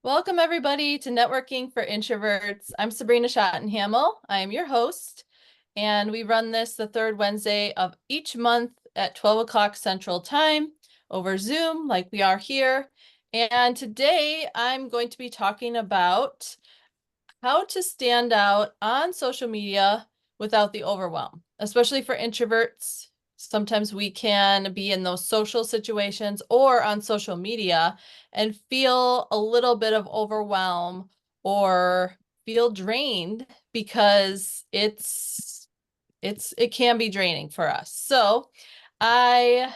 Welcome, everybody, to Networking for Introverts. I'm Sabrina Schottenhamel. I am your host, and we run this the third Wednesday of each month at 12 o'clock Central Time over Zoom, like we are here. And today I'm going to be talking about how to stand out on social media without the overwhelm, especially for introverts. Sometimes we can be in those social situations or on social media and feel a little bit of overwhelm or feel drained because it can be draining for us. So I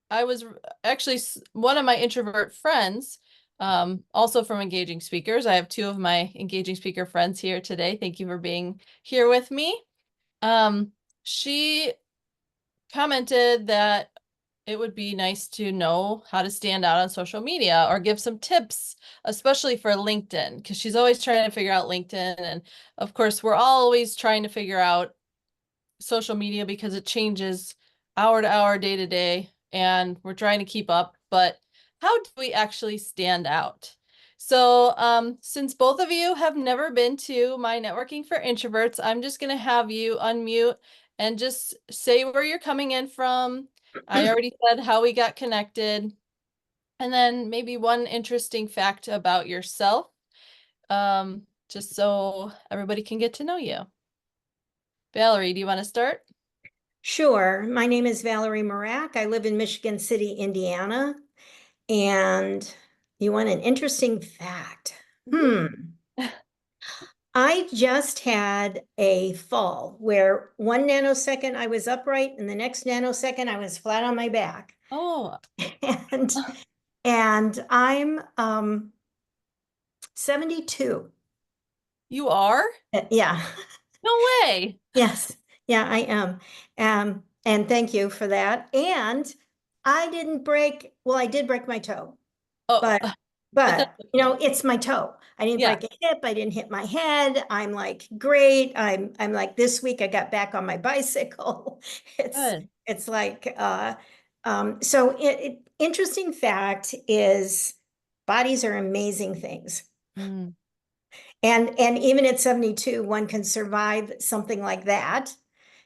I was actually one of my introvert friends, also from Engaging Speakers. I have two of my Engaging Speaker friends here today. Thank you for being here with me. She commented that it would be nice to know how to stand out on social media or give some tips, especially for LinkedIn, because she's always trying to figure out LinkedIn. And of course, we're always trying to figure out social media because it changes hour to hour, day to day, and we're trying to keep up. But how do we actually stand out? So since both of you have never been to my Networking for Introverts, I'm just going to have you unmute and just say where you're coming in from. I already said how we got connected, and then maybe one interesting fact about yourself, just so everybody can get to know you. Valerie, do you want to start? Sure. My name is Valerie Marak. I live in Michigan City, Indiana. And you want an interesting fact? Hmm. I just had a fall where 1 nanosecond I was upright and the next nanosecond I was flat on my back. Oh, And and I'm 72. you are? Yeah. No way. Yes. Yeah, I am. And thank you for that. And I didn't break, well, I did break my toe. Oh, But but that's okay. it's my toe. I didn't Yeah, break a hip. I didn't hit my head. I'm like great. I'm like this week I got back on my bicycle. It's good. it's like so interesting fact is bodies are amazing things. Mm, And even at 72, one can survive something like that.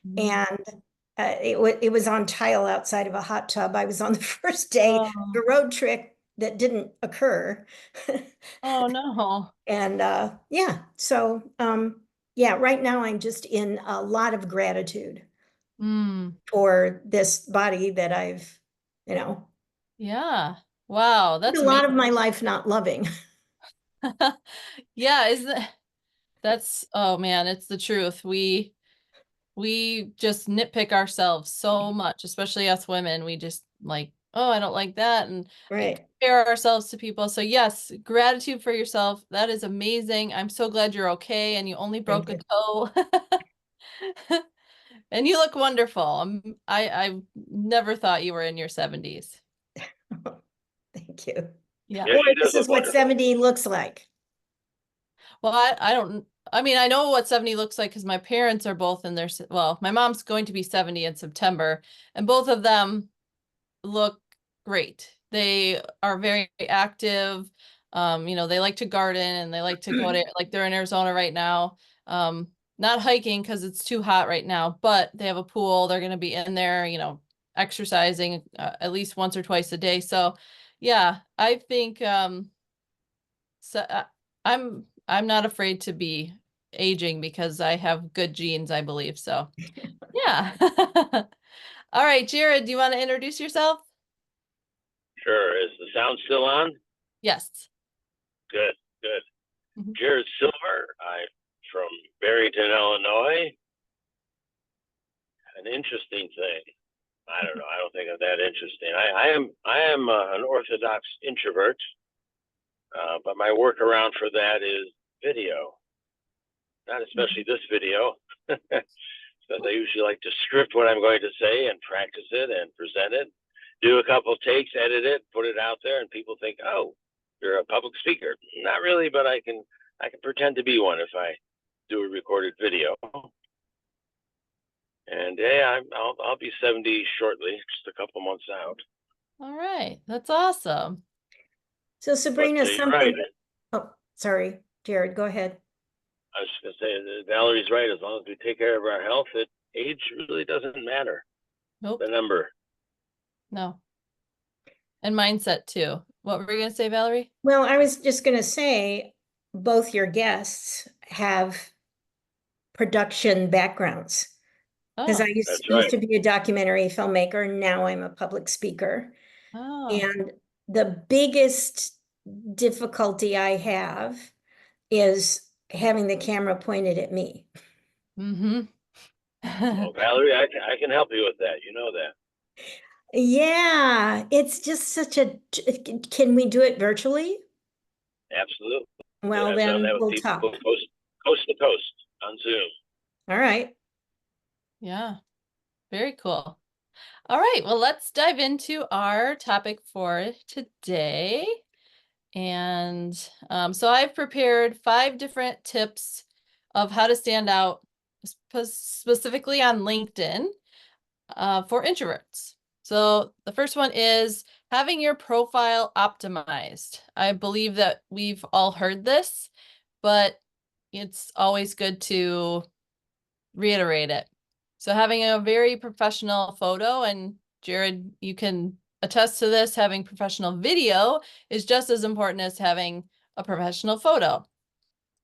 mm. And it was on tile outside of a hot tub. I was on the first day of Oh, a road trip that didn't occur. oh no. And yeah, so yeah, right now I'm just in a lot of gratitude Mm, for this body that I've, you know, yeah. Wow, spent that's a lot amazing. of my life not loving. Yeah, isn't it? That's, oh man, it's the truth. We just nitpick ourselves so much, especially us women. We just like, oh, I don't like that, and Right. compare ourselves to people. So yes, gratitude for yourself. That is amazing. I'm so glad you're okay and you only Thank broke a you. toe. And you look wonderful. I never thought you were in your 70s. Thank you. Yeah. Yeah, Or she does this look is what wonderful. 70 looks like. Well, I don't, I mean, I know what 70 looks like because my parents are both in their, well, my mom's going to be 70 in September, and both of them look great. They are very active. They like to garden and they like to go to, like they're in Arizona right now. Not hiking because it's too hot right now, but they have a pool. They're going to be in there, exercising at least once or twice a day. So, yeah, I think so. I'm not afraid to be aging because I have good genes, I believe. So, yeah. All right, Jared, do you want to introduce yourself? Sure. Is the sound still on? Yes. Good, good. Mhm. Jared Silver. I'm from Barrington, Illinois. An interesting thing. I don't know. I don't think I'm that interesting. I am an Orthodox introvert, but my workaround for that is video. Not especially this video, because I usually like to script what I'm going to say and practice it and present it. Do a couple takes, edit it, put it out there, and people think, "Oh, you're a public speaker." Not really, but I can pretend to be one if I do a recorded video. And yeah, I'll be 70 shortly, just a couple months out. All right. That's awesome. So Sabrina, But you're right. oh, sorry, Jared, go ahead. I was just gonna say that Valerie's right. As long as we take care of our health, age really doesn't matter. Nope, The number. no. And mindset too. What were you gonna say, Valerie? Well, I was just going to say both your guests have production backgrounds because Oh, I used, That's used right. to be a documentary filmmaker. Now I'm a public speaker. oh. And the biggest difficulty I have is having the camera pointed at me. Mm-hmm. Well, Valerie, I can help you with that. You know that. Yeah, it's just such a, can we do it virtually? Absolutely. Well, I've done then that with we'll people talk. coast to coast on Zoom. All right. Yeah, very cool. All right, well, let's dive into our topic for today. And so I've prepared 5 different tips of how to stand out specifically on LinkedIn for introverts. So the first one is having your profile optimized. I believe that we've all heard this, but it's always good to reiterate it. So having a very professional photo, and Jared, you can attest to this, having professional video is just as important as having a professional photo,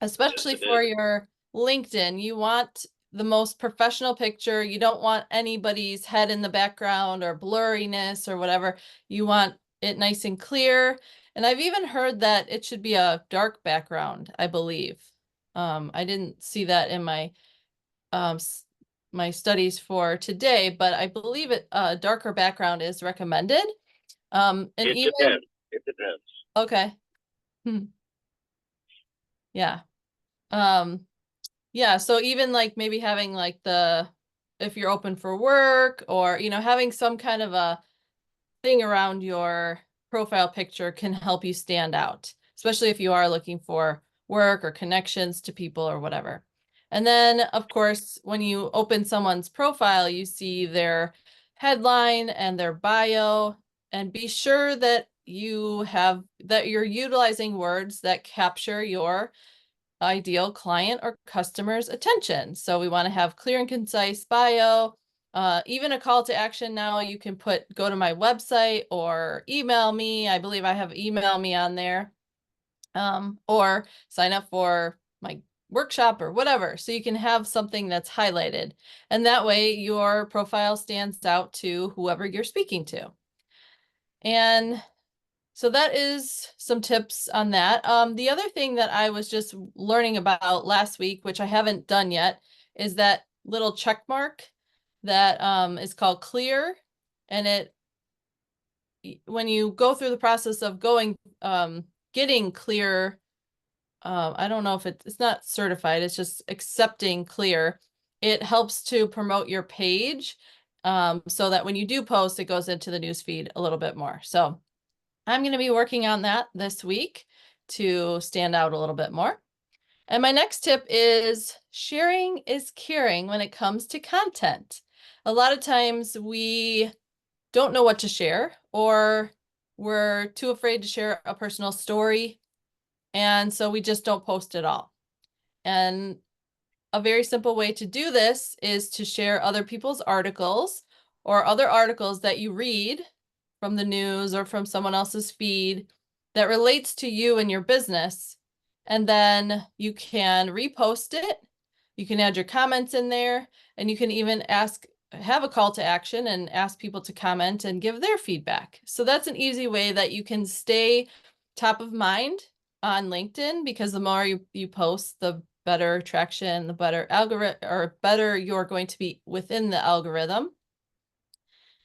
especially Yes, it for is. your LinkedIn. You want the most professional picture. You don't want anybody's head in the background or blurriness or whatever. You want it nice and clear. And I've even heard that it should be a dark background, I believe. I didn't see that in um, my studies for today, but I believe a darker background is recommended. And It even, depends. It depends. okay. Yeah. Um, yeah, so even like maybe having like if you're open for work or, having some kind of a thing around your profile picture can help you stand out, especially if you are looking for work or connections to people or whatever. And then, of course, when you open someone's profile, you see their headline and their bio, and be sure that you're utilizing words that capture your ideal client or customer's attention. So we want to have clear and concise bio, even a call to action. Now you can go to my website or email me. I believe I have email me on there, or sign up for my workshop or whatever. So you can have something that's highlighted, and that way your profile stands out to whoever you're speaking to. And so that is some tips on that. The other thing that I was just learning about last week, which I haven't done yet, is that little check mark that is called clear. And when you go through the process of getting clear, I don't know if it's not certified, it's just accepting clear. It helps to promote your page so that when you do post, it goes into the newsfeed a little bit more. So I'm going to be working on that this week to stand out a little bit more. And my next tip is sharing is caring when it comes to content. A lot of times we don't know what to share, or we're too afraid to share a personal story. And so we just don't post at all. And a very simple way to do this is to share other people's articles or other articles that you read from the news or from someone else's feed that relates to you and your business. And then you can repost it. You can add your comments in there, and you can even have a call to action and ask people to comment and give their feedback. So that's an easy way that you can stay top of mind on LinkedIn, because the more you post, the better traction, the better algorithm, or better you're going to be within the algorithm,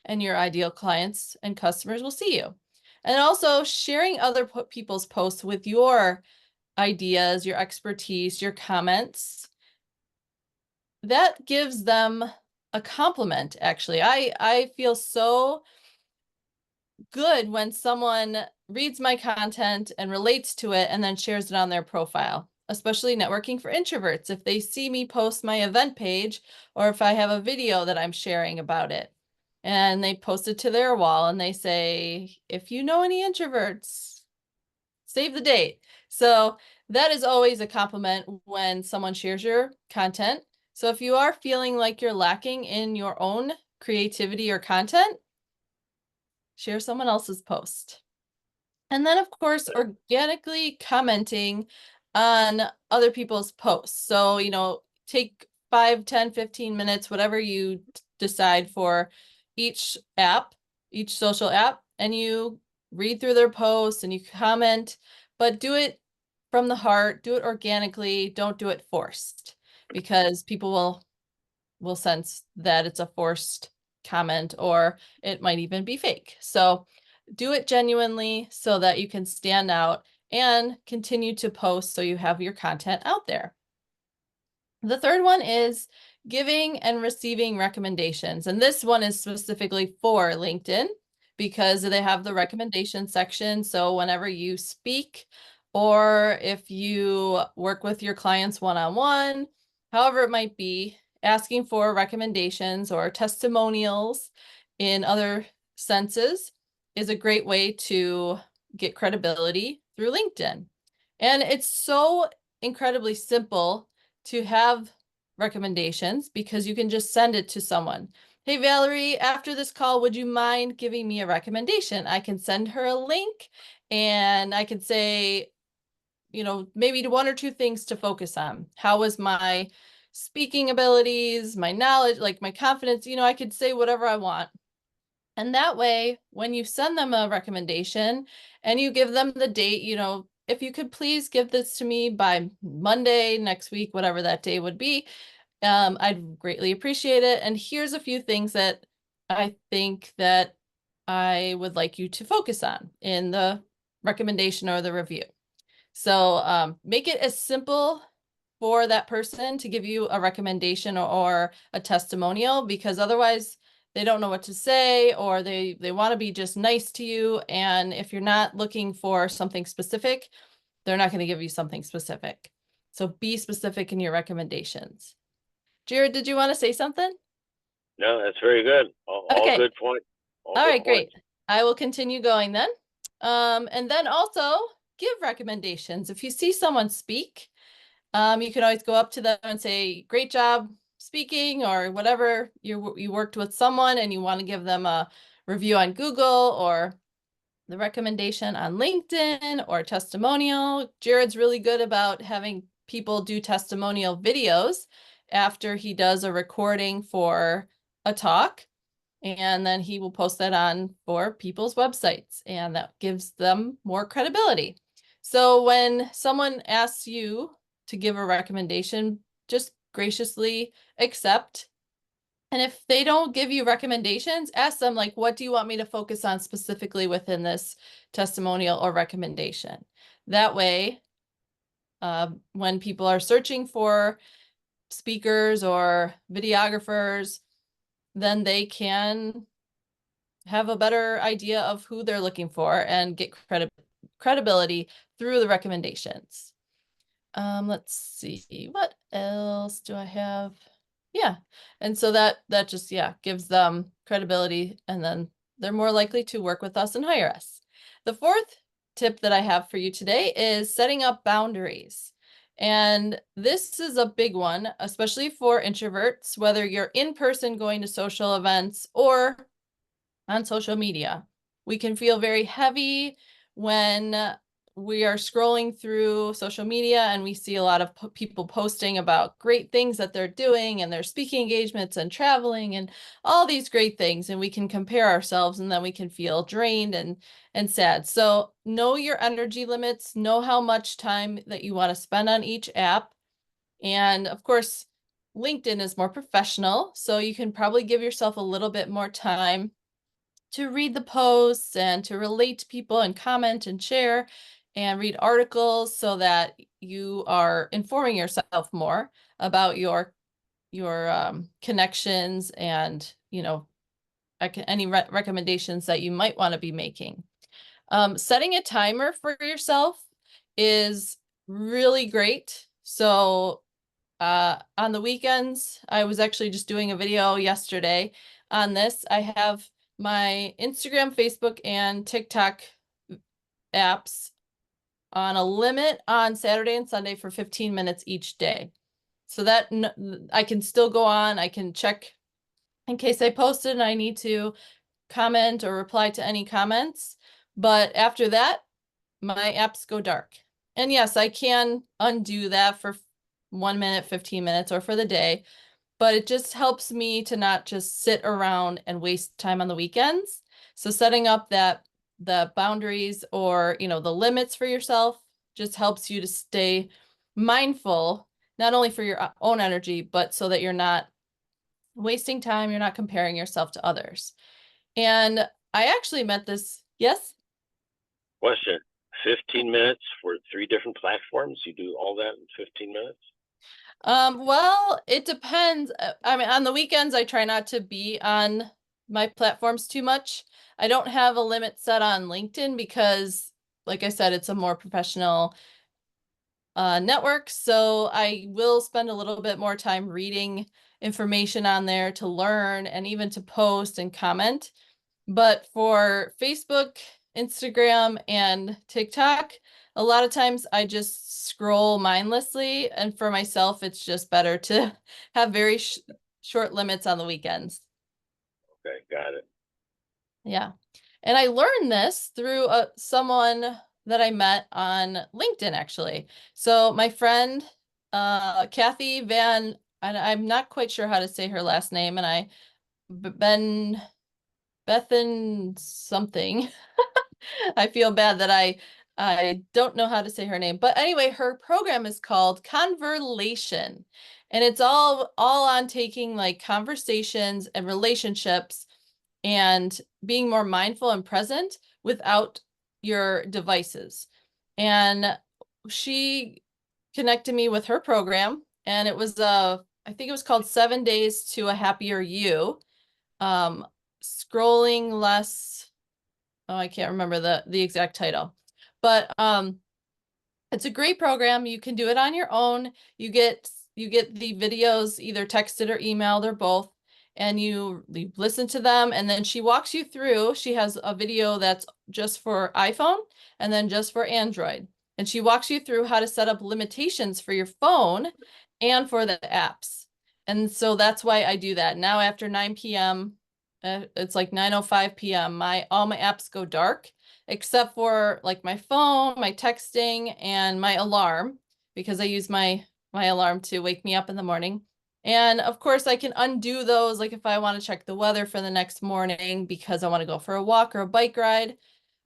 and your ideal clients and customers will see you. And also sharing other people's posts with your ideas, your expertise, your comments, that gives them a compliment. Actually, I feel so good when someone reads my content and relates to it and then shares it on their profile, especially networking for introverts. If they see me post my event page, or if I have a video that I'm sharing about it and they post it to their wall and they say, if you know any introverts, save the date. So that is always a compliment when someone shares your content. So if you are feeling like you're lacking in your own creativity or content, share someone else's post. And then, of course, organically commenting on other people's posts. So, take 5, 10, 15 minutes, whatever you decide for each app, each social app, and you read through their posts and you comment, but do it from the heart, do it organically, don't do it forced, because people will sense that it's a forced comment, or it might even be fake. So do it genuinely so that you can stand out and continue to post so you have your content out there. The third one is giving and receiving recommendations. And this one is specifically for LinkedIn because they have the recommendation section. So whenever you speak, or if you work with your clients one-on-one, however it might be, asking for recommendations or testimonials in other senses is a great way to get credibility through LinkedIn. And it's so incredibly simple to have recommendations because you can just send it to someone. Hey, Valerie, after this call, would you mind giving me a recommendation? I can send her a link and I can say, maybe 1 or 2 things to focus on. How was my speaking abilities, my knowledge, like my confidence? I could say whatever I want. And that way, when you send them a recommendation and you give them the date, if you could please give this to me by Monday next week, whatever that day would be, I'd greatly appreciate it. And here's a few things that I think that I would like you to focus on in the recommendation or the review. So make it as simple for that person to give you a recommendation or a testimonial, because otherwise they don't know what to say, or they want to be just nice to you. And if you're not looking for something specific, they're not going to give you something specific. So be specific in your recommendations. Jared, did you want to say something? No, that's very good. All good points. All right, great. I will continue going then. And then also give recommendations. If you see someone speak, you can always go up to them and say, great job speaking, or whatever. You worked with someone and you want to give them a review on Google, or the recommendation on LinkedIn, or testimonial. Jared's really good about having people do testimonial videos after he does a recording for a talk. And then he will post that on for people's websites, and that gives them more credibility. So when someone asks you to give a recommendation, just graciously accept. And if they don't give you recommendations, ask them, like, what do you want me to focus on specifically within this testimonial or recommendation? That way, when people are searching for speakers or videographers, then they can have a better idea of who they're looking for and get credibility through the recommendations. Let's see, what else do I have? Yeah, and so that just, gives them credibility, and then they're more likely to work with us and hire us. The fourth tip that I have for you today is setting up boundaries. And this is a big one, especially for introverts, whether you're in person going to social events or on social media. We can feel very heavy when we are scrolling through social media and we see a lot of people posting about great things that they're doing and their speaking engagements and traveling and all these great things, and we can compare ourselves, and then we can feel drained and sad. So know your energy limits, know how much time that you want to spend on each app. And of course, LinkedIn is more professional, so you can probably give yourself a little bit more time to read the posts and to relate to people and comment and share and read articles, so that you are informing yourself more about your connections and any recommendations that you might want to be making. Setting a timer for yourself is really great. So on the weekends, I was actually just doing a video yesterday on this. I have my Instagram, Facebook, and TikTok apps on a limit on Saturday and Sunday for 15 minutes each day. So that I can still go on. I can check in case I posted and I need to comment or reply to any comments. But after that, my apps go dark. And yes, I can undo that for 1 minute, 15 minutes, or for the day. But it just helps me to not just sit around and waste time on the weekends. So setting up the boundaries or, the limits for yourself just helps you to stay mindful, not only for your own energy, but so that you're not wasting time, you're not comparing yourself to others. And I actually met this, yes? Question, 15 minutes for 3 different platforms? You do all that in 15 minutes? Well, it depends. I mean, on the weekends, I try not to be on my platforms too much. I don't have a limit set on LinkedIn because, like I said, it's a more professional network. So I will spend a little bit more time reading information on there to learn and even to post and comment. But for Facebook, Instagram, and TikTok, a lot of times I just scroll mindlessly. And for myself, it's just better to have very short limits on the weekends. Okay, got it. Yeah. And I learned this through someone that I met on LinkedIn, actually. So my friend, Kathy Van, and I'm not quite sure how to say her last name, and Bethan something. I feel bad that I don't know how to say her name. But anyway, her program is called Converlation. And it's all on taking like conversations and relationships and being more mindful and present without your devices. And she connected me with her program, and it was I think it was called 7 Days to a Happier You. Scrolling less. Oh, I can't remember the exact title, but it's a great program. You can do it on your own. You get the videos either texted or emailed or both, and you listen to them, and then she walks you through. She has a video that's just for iPhone and then just for Android. And she walks you through how to set up limitations for your phone and for the apps. And so that's why I do that. Now after 9 p.m., it's like 9:05 p.m., all my apps go dark except for like my phone, my texting, and my alarm, because I use my alarm to wake me up in the morning. And of course, I can undo those, like if I want to check the weather for the next morning because I want to go for a walk or a bike ride,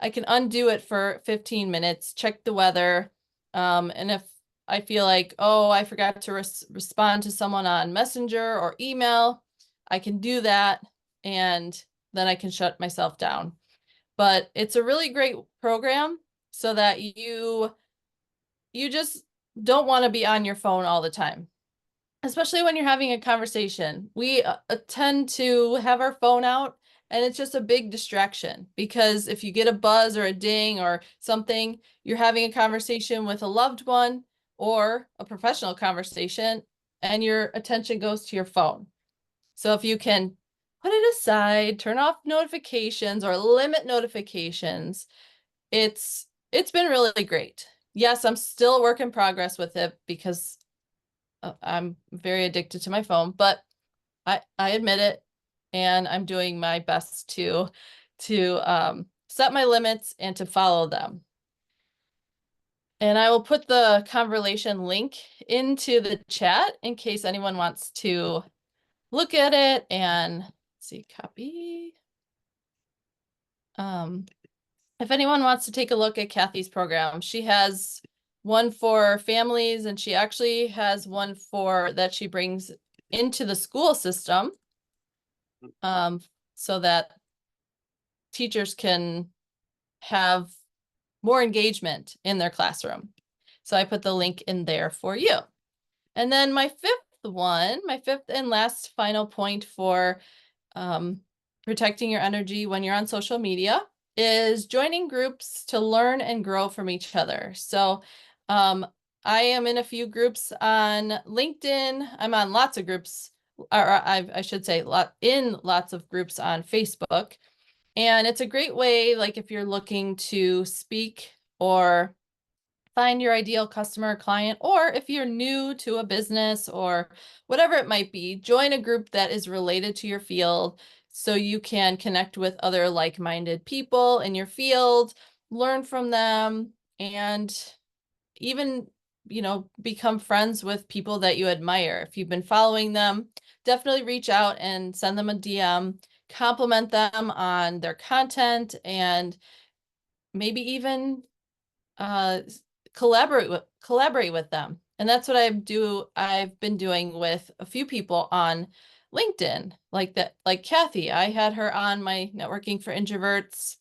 I can undo it for 15 minutes, check the weather. And if I feel like, oh, I forgot to respond to someone on Messenger or email, I can do that, and then I can shut myself down. But it's a really great program so that you just don't want to be on your phone all the time, especially when you're having a conversation. We tend to have our phone out, and it's just a big distraction, because if you get a buzz or a ding or something, you're having a conversation with a loved one or a professional conversation, and your attention goes to your phone. So if you can put it aside, turn off notifications or limit notifications, it's been really great. Yes, I'm still a work in progress with it because I'm very addicted to my phone, but I admit it, and I'm doing my best to set my limits and to follow them. And I will put the conversation link into the chat in case anyone wants to look at it and see, copy. If anyone wants to take a look at Kathy's program, she has one for families, and she actually has one that she brings into the school system, so that teachers can have more engagement in their classroom. So I put the link in there for you. And then my fifth and last final point for protecting your energy when you're on social media is joining groups to learn and grow from each other. So I am in a few groups on LinkedIn. I'm on lots of groups, or I should say in lots of groups on Facebook. And it's a great way, like if you're looking to speak or find your ideal customer or client, or if you're new to a business or whatever it might be, join a group that is related to your field so you can connect with other like-minded people in your field, learn from them, and even, become friends with people that you admire. If you've been following them, definitely reach out and send them a DM, compliment them on their content, and maybe even uh, collaborate with them. And that's what I've been doing with a few people on LinkedIn, like that, like Kathy. I had her on my Networking for Introverts.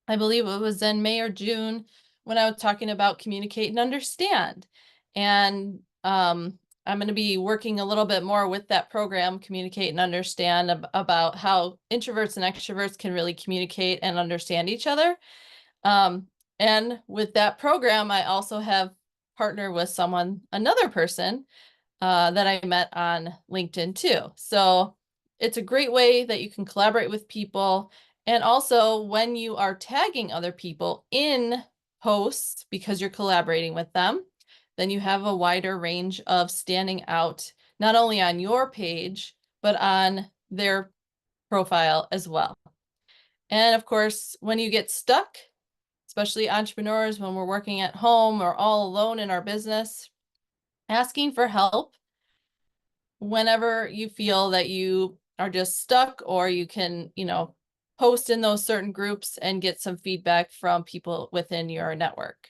I believe it was in May or June when I was talking about communicate and understand. And I'm going to be working a little bit more with that program, communicate and understand, about how introverts and extroverts can really communicate and understand each other. And with that program, I also have partnered with another person that I met on LinkedIn too. So it's a great way that you can collaborate with people. And also when you are tagging other people in posts because you're collaborating with them, then you have a wider range of standing out, not only on your page, but on their profile as well. And of course, when you get stuck, especially entrepreneurs, when we're working at home or all alone in our business, asking for help whenever you feel that you are just stuck, or you can, post in those certain groups and get some feedback from people within your network.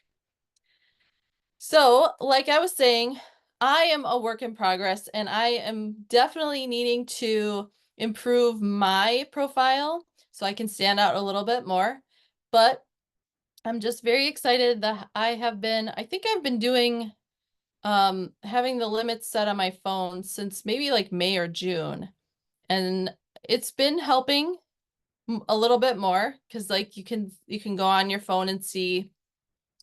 So, like I was saying, I am a work in progress, and I am definitely needing to improve my profile so I can stand out a little bit more. But I'm just very excited that I think I've been doing having the limits set on my phone since maybe like May or June. And it's been helping a little bit more because like you can go on your phone and see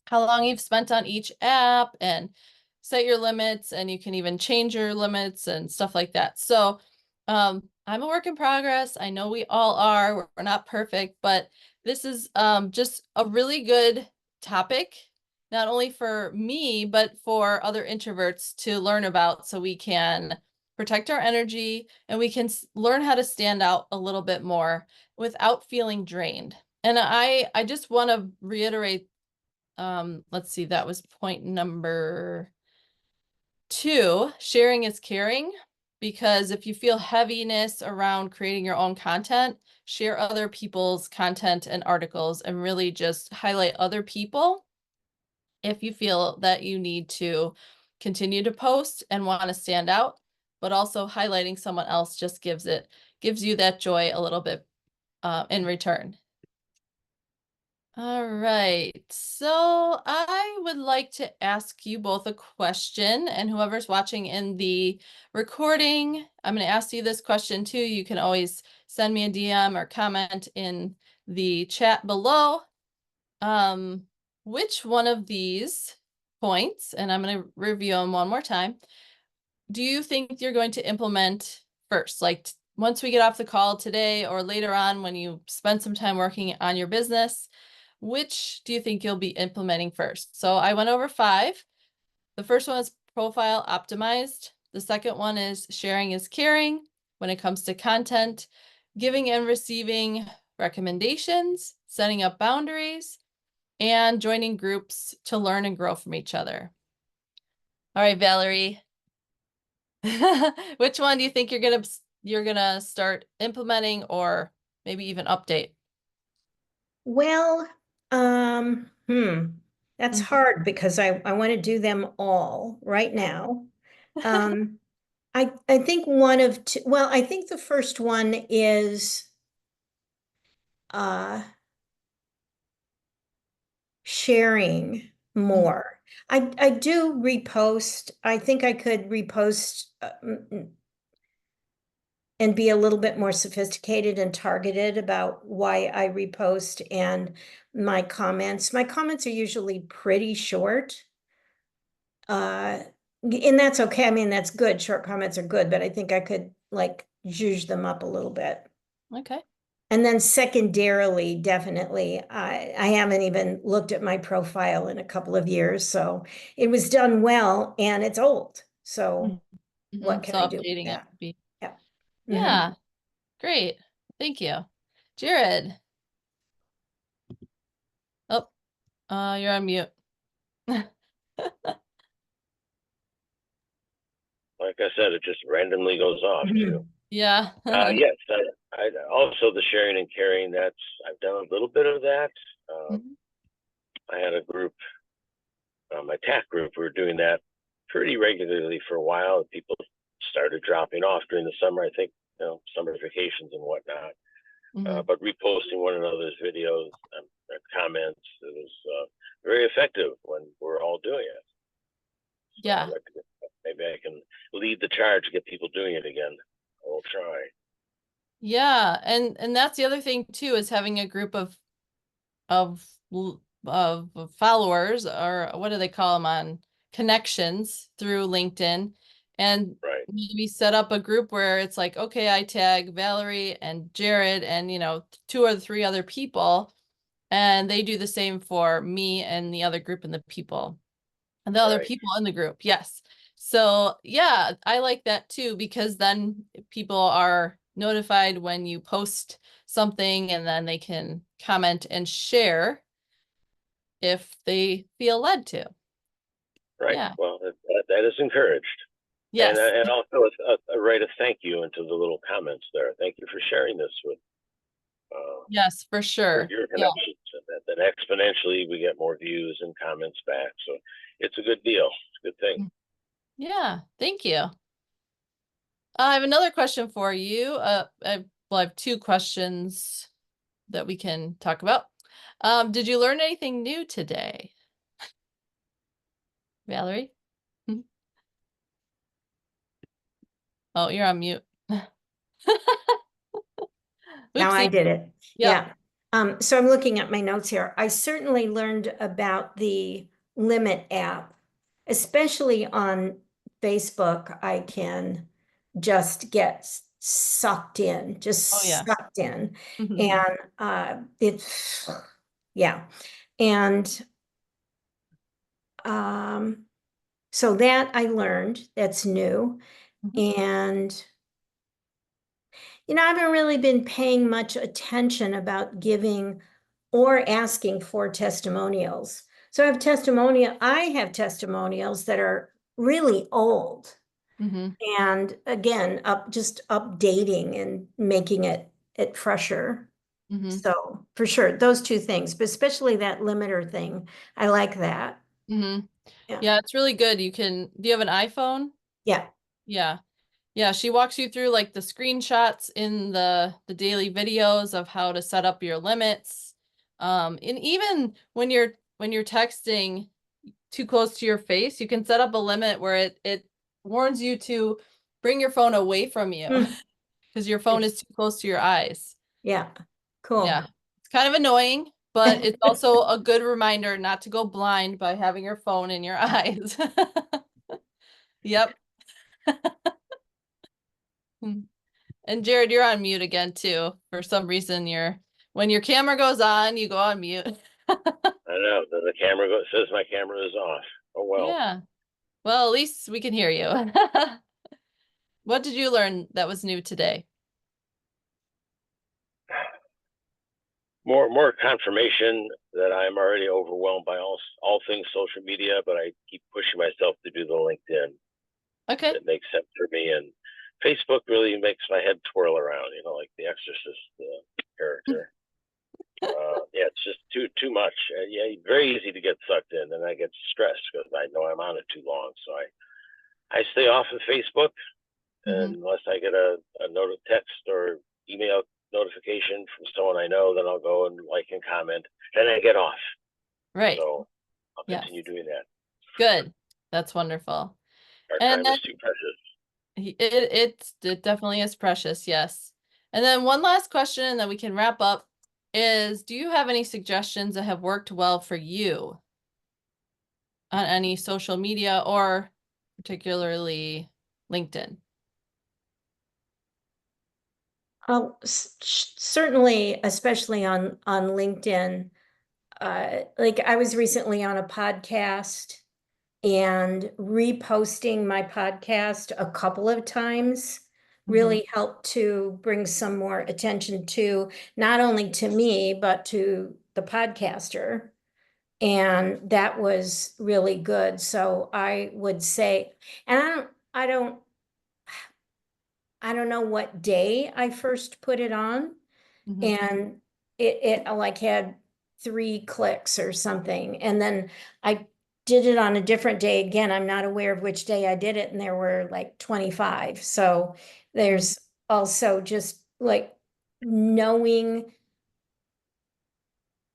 how long you've spent on each app and set your limits, and you can even change your limits and stuff like that. So I'm a work in progress. I know we all are. We're not perfect, but this is just a really good topic, not only for me, but for other introverts to learn about, so we can protect our energy and we can learn how to stand out a little bit more without feeling drained. And I just want to reiterate, let's see, that was point number 2, sharing is caring. Because if you feel heaviness around creating your own content, share other people's content and articles and really just highlight other people if you feel that you need to continue to post and want to stand out. But also highlighting someone else just gives you that joy a little bit in return. All right, so I would like to ask you both a question, and whoever's watching in the recording, I'm going to ask you this question too. You can always send me a DM or comment in the chat below. Which one of these points, and I'm going to review them one more time, do you think you're going to implement first? Like once we get off the call today or later on when you spend some time working on your business, which do you think you'll be implementing first? So I went over 5. The first one is profile optimized. The second one is sharing is caring when it comes to content, giving and receiving recommendations, setting up boundaries, and joining groups to learn and grow from each other. All right, Valerie, which one do you think you're gonna start implementing, or maybe even update? Well, that's hard because I want to do them all right now. I think one of two, well, I think the first one is sharing more. I do repost. I think I could repost and be a little bit more sophisticated and targeted about why I repost and my comments. My comments are usually pretty short. And that's okay. I mean, that's good. Short comments are good, but I think I could like zhuzh them up a little bit. Okay. And then secondarily, definitely, I haven't even looked at my profile in a couple of years, so it was done well and it's old. So what can So I do with updating it that? would be, Yeah. yeah, great. Thank you. Jared. Oh, you're on mute. Like I said, it just randomly goes off too. Yeah. Yes, I also the sharing and caring. I've done a little bit of that. Mhm. I had a group, my TAC group. We were doing that pretty regularly for a while. People started dropping off during the summer. I think summer vacations and whatnot. Mhm. But reposting one another's videos and comments, it was very effective when we're all doing it. So Yeah. I'd like to maybe I can lead the charge to get people doing it again. I'll try. Yeah, and that's the other thing too, is having a group of of followers, or what do they call them, on connections through LinkedIn, and Right, maybe set up a group where it's like, okay, I tag Valerie and Jared and two or three other people, and they do the same for me and the other group and the people and the other right, people in the group. Yes. So yeah, I like that too, because then people are notified when you post something, and then they can comment and share if they feel led to. right. Yeah. Well, that is encouraged. And Yes. also a write a thank you into the little comments there. Thank you for sharing this with Yes, for sure. your Yeah. connections. And that exponentially we get more views and comments back. So it's a good deal. It's a good thing. Yeah. Thank you. I have another question for you. I have two questions that we can talk about. Did you learn anything new today, Valerie? Oh, you're on mute. Now I Oopsie. did it. Yep. Yeah. So I'm looking at my notes here. I certainly learned about the Limit app, especially on Facebook. I can just get sucked in, Oh, just yeah. sucked in. And it's, yeah. And so that I learned, that's new. And I haven't really been paying much attention about giving or asking for testimonials. So I have testimonials that are really old. Mm-hmm. And again, just updating and making it fresher. Mm-hmm. So for sure, those two things, but especially that limiter thing. I like that. Mm-hmm. Yeah. Yeah, it's really good. Do you have an iPhone? Yeah. Yeah. Yeah, she walks you through like the screenshots in the daily videos of how to set up your limits. And even when you're texting too close to your face, you can set up a limit where it warns you to bring your phone away from you Hmm. because your phone is too close to your eyes. Yeah. Yeah. Cool. It's kind of annoying, but it's also a good reminder not to go blind by having your phone in your eyes. Yep. And Jared, you're on mute again too. For some reason, when your camera goes on, you go on mute. I know. The camera says my camera is off. Oh well. Yeah. Well, at least we can hear you. What did you learn that was new today? More confirmation that I'm already overwhelmed by all things social media, but I keep pushing myself to do the LinkedIn. Okay. It makes sense for me, and Facebook really makes my head twirl around. Like the Exorcist character. Yeah, it's just too much. Yeah, very easy to get sucked in, and I get stressed because I know I'm on it too long. So I stay off of Facebook Mm-hmm. unless I get a note of text or email notification from someone I know. Then I'll go and like and comment. Then I get off. Right. So I'll Yes. continue doing that. Good. That's wonderful. Our And time then is too precious. it definitely is precious, yes. And then one last question, and then we can wrap up, is do you have any suggestions that have worked well for you on any social media, or particularly LinkedIn? Certainly, especially on LinkedIn. Like I was recently on a podcast and reposting my podcast a couple of times really helped to bring some more attention to not only to me, but to the podcaster. And that was really good. So I would say, and I don't know what day I first put it on, Mhm. and it like had 3 clicks or something. And then I did it on a different day again. I'm not aware of which day I did it, and there were like 25. So there's also just like knowing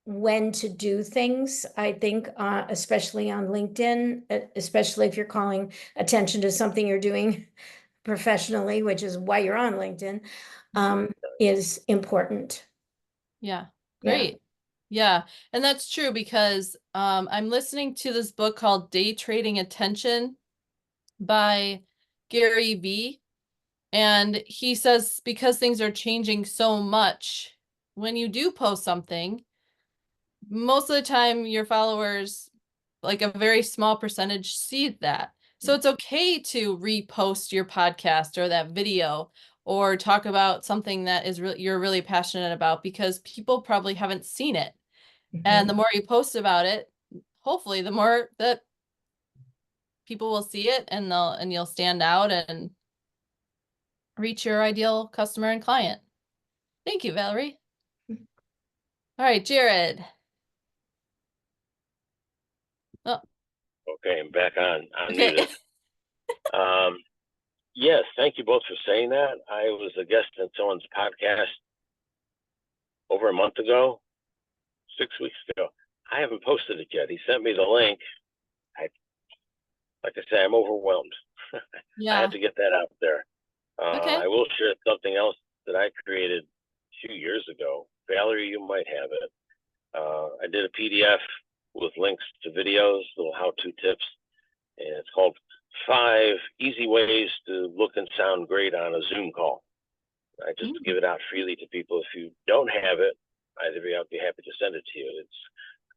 when to do things, I think, especially on LinkedIn, especially if you're calling attention to something you're doing professionally, which is why you're on LinkedIn, is important. Yeah, Yeah. great. Yeah, and that's true because I'm listening to this book called Day Trading Attention by Gary V. And he says because things are changing so much, when you do post something, most of the time your followers, like a very small percentage, see that. So it's okay to repost your podcast or that video or talk about something that is you're really passionate about because people probably haven't seen it. And the more you post about it, hopefully the more that people will see it and you'll stand out and reach your ideal customer and client. Thank you, Valerie. All right, Jared. Oh, Okay, I'm back on okay. unmuted. Yes, thank you both for saying that. I was a guest on someone's podcast over a month ago, 6 weeks ago. I haven't posted it yet. He sent me the link. Like I say, I'm overwhelmed. I Yeah. have to get that out there. Okay. I will share something else that I created a few years ago. Valerie, you might have it. I did a PDF with links to videos, little how-to tips, and it's called 5 Easy Ways to Look and Sound Great on a Zoom Call. I just give it out freely to people. If you don't have it, I'd be happy to send it to you. It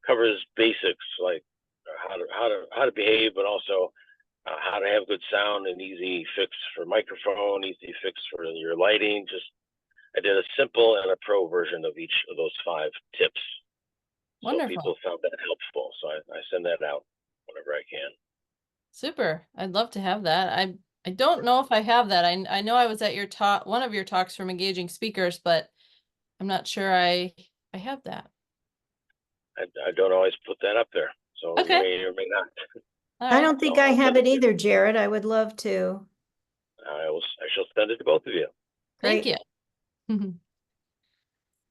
covers basics like how to behave, but also how to have good sound, and easy fix for microphone, easy fix for your lighting. Just I did a simple and a pro version of each of those 5 tips. So Wonderful. people found that helpful. So I send that out whenever I can. Super. I'd love to have that. I don't know if I have that. I know I was at your talk, one of your talks from Engaging Speakers, but I'm not sure I have that. I don't always put that up there, so you Okay. may or may not. All I right. don't think So I I'll have send it it to you. either, Jared. I would love to. I shall send it to both of you. Thank Great. you.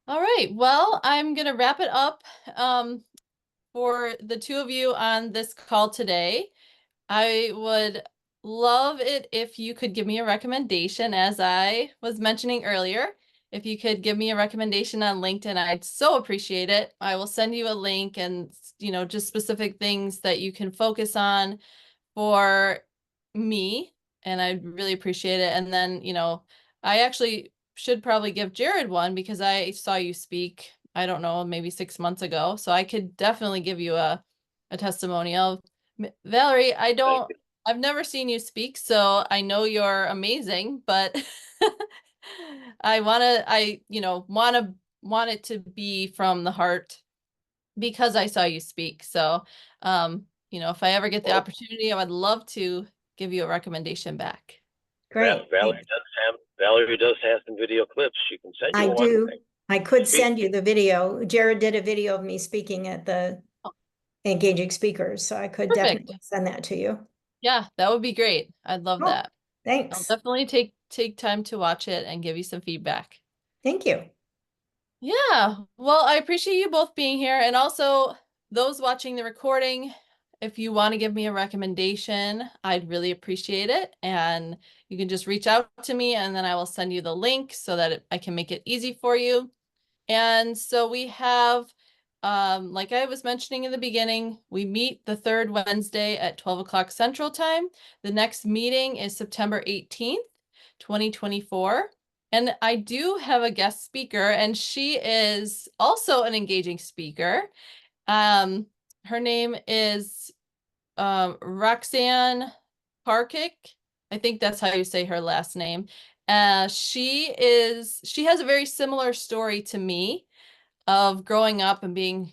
All right. Well, I'm gonna wrap it up for the two of you on this call today. I would love it if you could give me a recommendation, as I was mentioning earlier. If you could give me a recommendation on LinkedIn, I'd so appreciate it. I will send you a link and, just specific things that you can focus on for me, and I'd really appreciate it. And then, I actually should probably give Jared one because I saw you speak, I don't know, maybe 6 months ago. So I could definitely give you a testimonial. Valerie, Thank you. I've never seen you speak, so I know you're amazing, but want it to be from the heart because I saw you speak. So, if I ever get the Well, opportunity, I would love to give you a recommendation back. Great. Valerie does have some video clips. She can send you I one. do. I could Speak. send you the video. Jared did a video of me speaking at the Oh, Engaging Speakers, so I could perfect. definitely send that to you. Yeah, that would be great. I'd love Oh, that. I'll thanks. definitely take time to watch it and give you some feedback. Thank you. Yeah, well, I appreciate you both being here, and also those watching the recording. If you want to give me a recommendation, I'd really appreciate it. And you can just reach out to me and then I will send you the link so that I can make it easy for you. And so we have, like I was mentioning in the beginning, we meet the third Wednesday at 12 o'clock Central Time. The next meeting is September 18th, 2024. And I do have a guest speaker, and she is also an engaging speaker. Her name is Roxanne Parkick. I think that's how you say her last name. She has a very similar story to me of growing up and being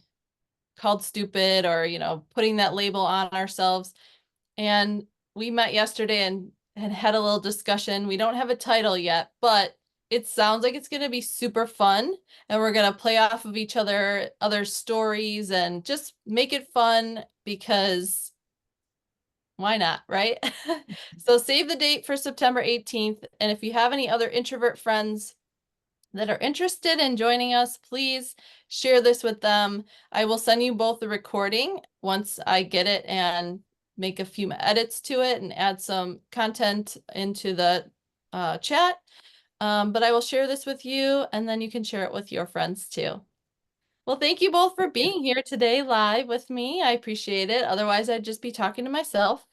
called stupid, or, putting that label on ourselves. And we met yesterday and had a little discussion. We don't have a title yet, but it sounds like it's going to be super fun, and we're going to play off of each other stories and just make it fun, because why not, right? So save the date for September 18th. And if you have any other introvert friends that are interested in joining us, please share this with them. I will send you both the recording once I get it and make a few edits to it and add some content into the chat. But I will share this with you, and then you can share it with your friends too. Well, thank you both for being here today live with me. I appreciate it. Otherwise, I'd just be talking to myself.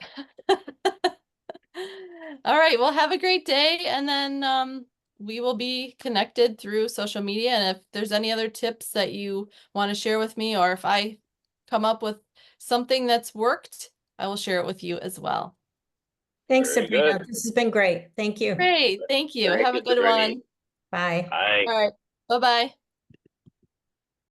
All right, well, have a great day, and then we will be connected through social media. And if there's any other tips that you want to share with me, or if I come up with something that's worked, I will share it with you as well. Thanks, Very Sabrina. good. This has been great. Thank you. Great, thank you. Thank Have you, a good Sabrina. one. Bye. Bye. All right, bye-bye.